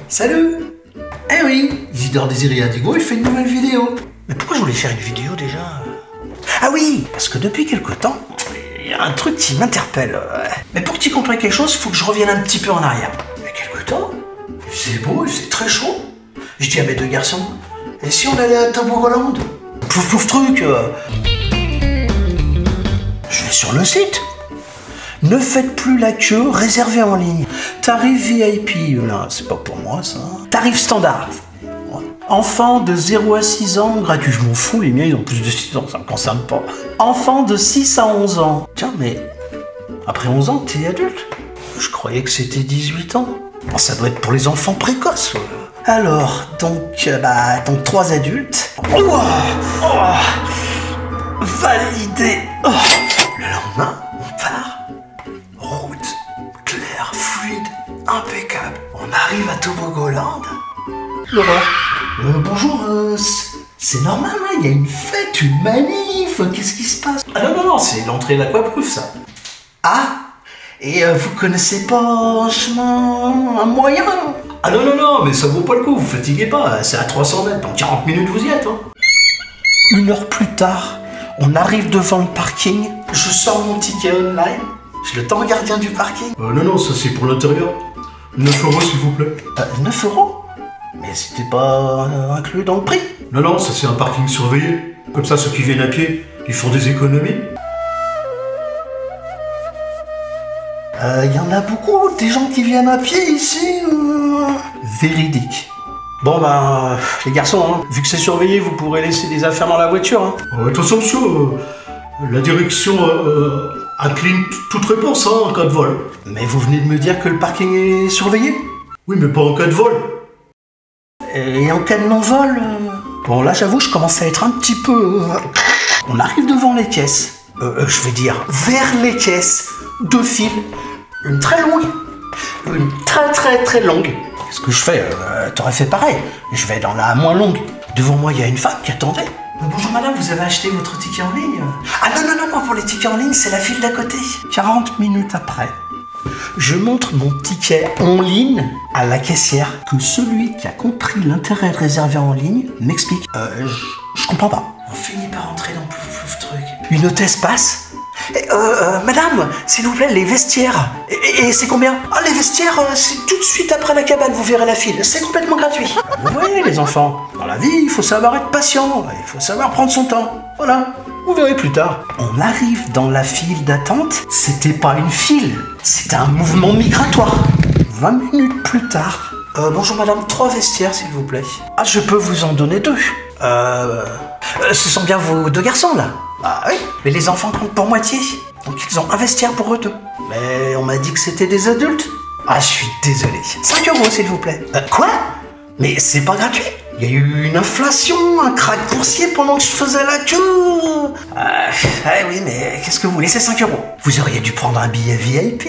Salut. Eh oui, Isidore Désiré Indigo, il fait une nouvelle vidéo. Mais pourquoi je voulais faire une vidéo déjà? Ah oui, parce que depuis quelque temps, il y a un truc qui m'interpelle. Mais pour que tu comprennes quelque chose, il faut que je revienne un petit peu en arrière. Il y a quelque temps, c'est beau, c'est très chaud. Je dis à mes deux garçons, et si on allait à Toboggan? Pouf pouf truc. Je vais sur le site. Ne faites plus la queue, réservez en ligne. Tarif VIP, là, c'est pas pour moi ça. Tarif standard. Enfants de 0 à 6 ans, gratuit. Je m'en fous, les miens ils ont plus de 6 ans, ça me concerne pas. Enfants de 6 à 11 ans. Tiens, mais après 11 ans, t'es adulte. Je croyais que c'était 18 ans. Bon, ça doit être pour les enfants précoces. Alors, donc 3 adultes. Oh, validé. Oh. Le lendemain, on part. Route claire, fluide, impeccable. On arrive à Toboggan. Laurent. Bonjour, c'est normal, hein, il y a une fête, une manif, qu'est-ce qui se passe? Ah non, c'est l'entrée de l'Aquaproof, ça. Ah, et vous connaissez pas un chemin, un moyen? Ah non, mais ça vaut pas le coup, vous fatiguez pas, c'est à 300 mètres, en 40 minutes vous y êtes. Hein. 1 heure plus tard, on arrive devant le parking, je sors mon ticket online, je le tends au gardien du parking. Non, ça c'est pour l'intérieur. 9 € s'il vous plaît. 9 €? Mais c'était pas inclus dans le prix. Non, ça c'est un parking surveillé. Comme ça, ceux qui viennent à pied, ils font des économies. Y en a beaucoup, des gens qui viennent à pied ici. Véridique. Bon les garçons, hein, vu que c'est surveillé, vous pourrez laisser des affaires dans la voiture. Hein. De toute façon, monsieur, la direction incline toute réponse en cas de vol. Mais vous venez de me dire que le parking est surveillé? Oui, mais pas en cas de vol. Et en cas de non-vol Bon, là, j'avoue, je commence à être un petit peu... On arrive devant les caisses. Je vais dire, vers les caisses. 2 files. Une très longue. Une très longue. Qu'est-ce que je fais? T'aurais fait pareil. Je vais dans la moins longue. Devant moi, il y a une femme qui attendait. Bonjour madame, vous avez acheté votre ticket en ligne? Ah non, pour les tickets en ligne, c'est la file d'à côté. 40 minutes après. Je montre mon ticket en ligne à la caissière que celui qui a compris l'intérêt de réserver en ligne m'explique. Je comprends pas. On finit par entrer dans Plouf truc. Une hôtesse passe. Madame, s'il vous plaît, les vestiaires. Et c'est combien? Ah, les vestiaires, c'est tout de suite après la cabane, vous verrez la file. C'est complètement gratuit. Vous voyez, les enfants, dans la vie, il faut savoir être patient. Il faut savoir prendre son temps. Voilà. Vous verrez plus tard. On arrive dans la file d'attente. C'était pas une file, c'était un mouvement migratoire. 20 minutes plus tard. Bonjour madame, 3 vestiaires s'il vous plaît. Ah, je peux vous en donner 2. Ce sont bien vos 2 garçons là? Ah oui, mais les enfants comptent pour moitié. Donc ils ont un vestiaire pour eux 2. Mais on m'a dit que c'était des adultes. Ah, je suis désolé. 5 € s'il vous plaît. Quoi? Mais c'est pas gratuit. Il y a eu une inflation, un crack boursier pendant que je faisais la queue. Oui, mais qu'est-ce que vous voulez, c'est 5 €. Vous auriez dû prendre un billet VIP.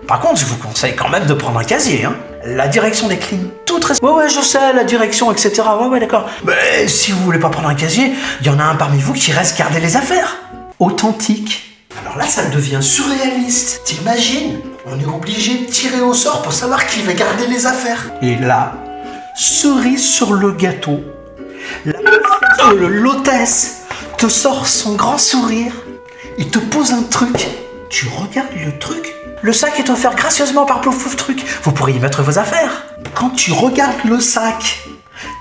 Par contre, je vous conseille quand même de prendre un casier, hein. La direction décline tout très... Ouais, je sais, la direction, etc. Ouais, d'accord. Mais si vous voulez pas prendre un casier, il y en a un parmi vous qui reste garder les affaires. Authentique. Alors là, ça devient surréaliste. T'imagines? On est obligé de tirer au sort pour savoir qui va garder les affaires. Et là... cerise sur le gâteau, l'hôtesse te sort son grand sourire, il te pose un truc, tu regardes le truc, le sac est offert gracieusement par Plouf truc, vous pourrez y mettre vos affaires. Quand tu regardes le sac,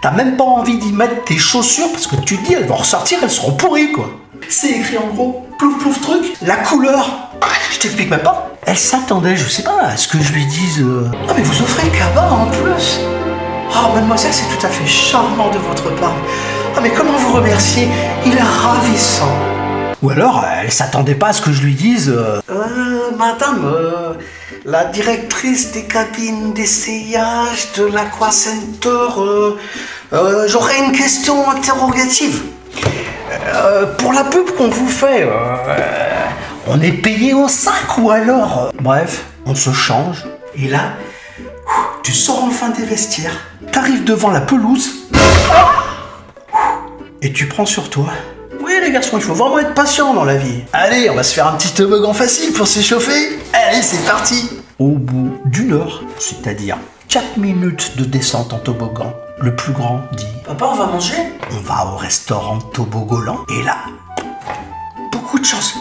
t'as même pas envie d'y mettre tes chaussures parce que tu te dis elles vont ressortir, elles seront pourries quoi. C'est écrit en gros, Plouf truc, la couleur, je t'explique même pas. Elle s'attendait, je sais pas, à ce que je lui dise ah mais vous offrez le cabas en plus. Ah, mademoiselle, c'est tout à fait charmant de votre part. Ah, mais comment vous remercier? Il est ravissant. Ou alors, elle s'attendait pas à ce que je lui dise madame, la directrice des cabines d'essayage de l'Aqua-Center, j'aurais une question interrogative. Pour la pub qu'on vous fait, on est payé au sac ou alors Bref, on se change. Et là, tu sors enfin des vestiaires, t'arrives devant la pelouse et tu prends sur toi. Oui les garçons, il faut vraiment être patient dans la vie. Allez, on va se faire un petit toboggan facile pour s'échauffer. Allez, c'est parti. Au bout d'1 heure, c'est-à-dire 4 minutes de descente en toboggan. Le plus grand dit « Papa, on va manger ?» On va au restaurant Tobogolan et là, beaucoup de chance.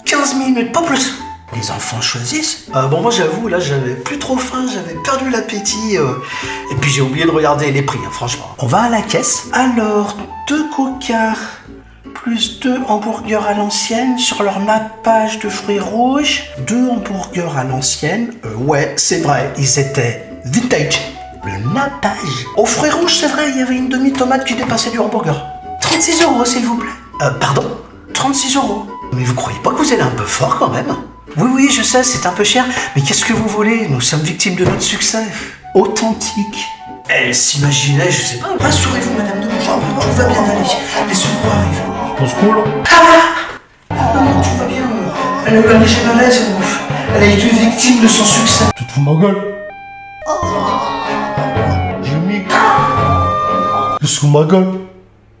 15 minutes, pas plus. Les enfants choisissent. Bon, moi j'avoue, là j'avais plus trop faim, j'avais perdu l'appétit. Et puis j'ai oublié de regarder les prix, hein, franchement. On va à la caisse. Alors, 2 coca plus 2 hamburgers à l'ancienne sur leur nappage de fruits rouges. 2 hamburgers à l'ancienne. Ouais, c'est vrai, ils étaient vintage. Le nappage. Aux fruits rouges, c'est vrai, il y avait une demi-tomate qui dépassait du hamburger. 36 € s'il vous plaît. Pardon, 36 €. Mais vous croyez pas que vous allez un peu fort quand même? Oui, je sais, c'est un peu cher, mais qu'est-ce que vous voulez? Nous sommes victimes de notre succès. Authentique. Elle s'imaginait, je sais pas. Rassurez-vous, madame de Montjean, tout va bien aller. Les secours arrivent. Ton school? Non, tout va bien. Elle a eu un léger malaise. Elle a été victime de son succès. Tu te fous de ma gueule? Jimmy? Tu te fous de ma gueule?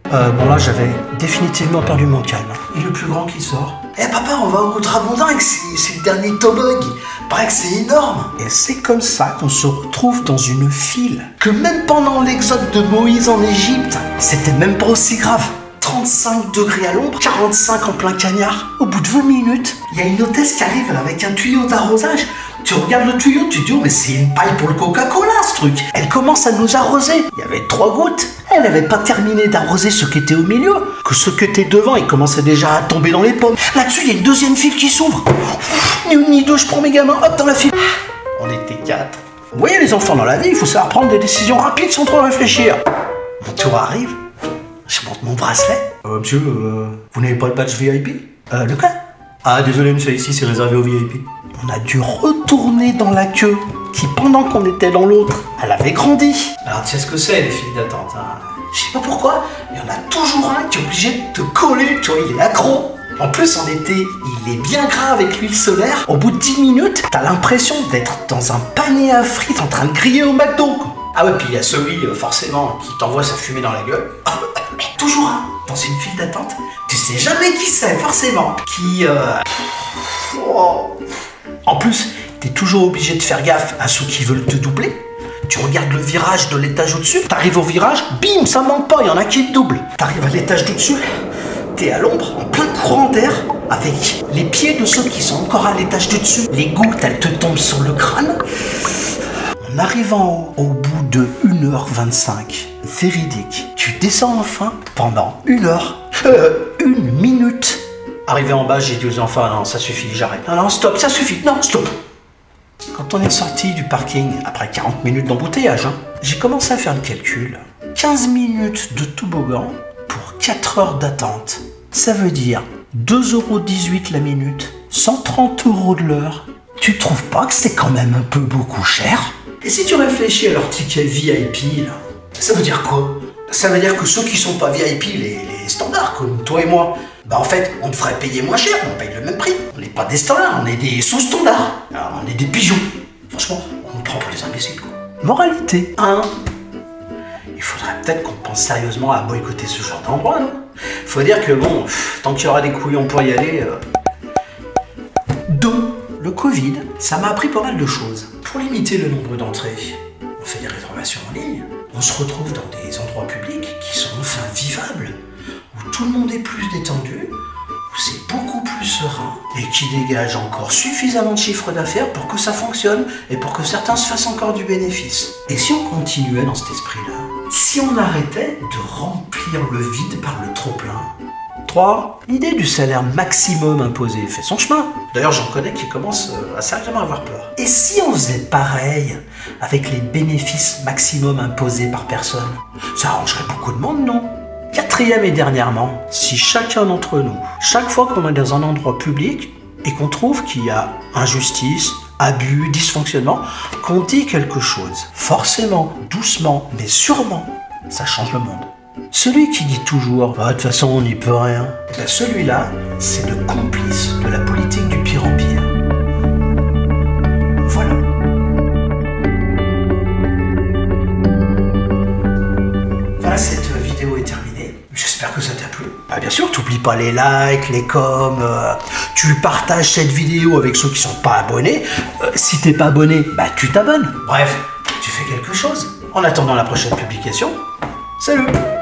Bon là, j'avais définitivement perdu mon calme. Et le plus grand qui sort. Eh papa, on va au Trabondin, c'est le dernier tobog. Paraît que c'est énorme. Et c'est comme ça qu'on se retrouve dans une file. Que même pendant l'exode de Moïse en Égypte, c'était même pas aussi grave. 35 degrés à l'ombre, 45 en plein cagnard. Au bout de 20 minutes, il y a une hôtesse qui arrive avec un tuyau d'arrosage. Tu regardes le tuyau, tu te dis, oh, mais c'est une paille pour le Coca-Cola, ce truc. Elle commence à nous arroser. Il y avait 3 gouttes. Elle n'avait pas terminé d'arroser ce qui était au milieu. Que ce qui était devant, il commençait déjà à tomber dans les pommes. Là-dessus, il y a une deuxième file qui s'ouvre. Ni une ni deux, je prends mes gamins, hop, dans la file. On était 4. Vous voyez, les enfants, dans la vie, il faut savoir prendre des décisions rapides sans trop réfléchir. Mon tour arrive. Je monte mon bracelet. Monsieur, vous n'avez pas le badge VIP? Le quoi? Ah, désolé, monsieur, ici, c'est réservé aux VIP. On a dû retourner dans la queue, qui, pendant qu'on était dans l'autre, elle avait grandi. Alors, tu sais ce que c'est, les files d'attente, hein? Je sais pas pourquoi, il y en a toujours un qui est obligé de te coller, tu vois, il est accro. En plus, en été, il est bien gras avec l'huile solaire. Au bout de 10 minutes, t'as l'impression d'être dans un panier à frites en train de griller au McDo, quoi. Ah ouais, puis il y a celui, forcément, qui t'envoie sa fumée dans la gueule. Toujours un, dans une file d'attente. Tu sais jamais qui c'est, forcément. Qui, En plus, t'es toujours obligé de faire gaffe à ceux qui veulent te doubler. Tu regardes le virage de l'étage au-dessus, t'arrives au virage, bim, ça manque pas, il y en a qui te doublent. T'arrives à l'étage d'au-dessus, t'es à l'ombre, en plein courant d'air, avec les pieds de ceux qui sont encore à l'étage du dessus. Les gouttes, elles te tombent sur le crâne. En arrivant au bout de 1h25, véridique, tu descends enfin pendant 1 heure, 1 minute. Arrivé en bas, j'ai dit aux enfants, non, ça suffit, j'arrête. Non, stop, ça suffit, non, stop. Quand on est sorti du parking, après 40 minutes d'embouteillage, j'ai commencé à faire le calcul. 15 minutes de toboggan pour 4 heures d'attente. Ça veut dire 2,18 € la minute, 130 € de l'heure. Tu trouves pas que c'est quand même un peu beaucoup cher? Et si tu réfléchis à leur ticket VIP, là, ça veut dire quoi? Ça veut dire que ceux qui sont pas VIP, les standards, comme toi et moi, bah en fait, on devrait payer moins cher, on paye le même prix. On n'est pas des standards, on est des sous-standards. On est des pigeons. Franchement, on nous prend pour des imbéciles, quoi. Moralité 1. Il faudrait peut-être qu'on pense sérieusement à boycotter ce genre d'endroit, non? Faut dire que bon, tant qu'il y aura des couillons pour y aller... 2. Le Covid, ça m'a appris pas mal de choses. Pour limiter le nombre d'entrées, on fait des réservations en ligne. On se retrouve dans des endroits publics qui sont enfin vivables, où tout le monde est plus détendu, où c'est beaucoup plus serein, et qui dégage encore suffisamment de chiffre d'affaires pour que ça fonctionne, et pour que certains se fassent encore du bénéfice. Et si on continuait dans cet esprit-là? Si on arrêtait de remplir le vide par le trop-plein? 3. L'idée du salaire maximum imposé fait son chemin. D'ailleurs, j'en connais qui commencent à sérieusement avoir peur. Et si on faisait pareil avec les bénéfices maximum imposés par personne? Ça arrangerait beaucoup de monde, non? 4e et dernièrement, si chacun d'entre nous, chaque fois qu'on est dans un endroit public et qu'on trouve qu'il y a injustice, abus, dysfonctionnement, qu'on dit quelque chose, forcément, doucement, mais sûrement, ça change le monde. Celui qui dit toujours « Ah, de toute façon, on n'y peut rien », ben celui-là, c'est le complice de la politique du pire empire. Voilà. Voilà, cette vidéo est terminée. J'espère que ça t'a plu. Bah, bien sûr, t'oublies pas les likes, les coms, tu partages cette vidéo avec ceux qui sont pas abonnés. Si t'es pas abonné, bah tu t'abonnes. Bref, tu fais quelque chose. En attendant la prochaine publication, salut!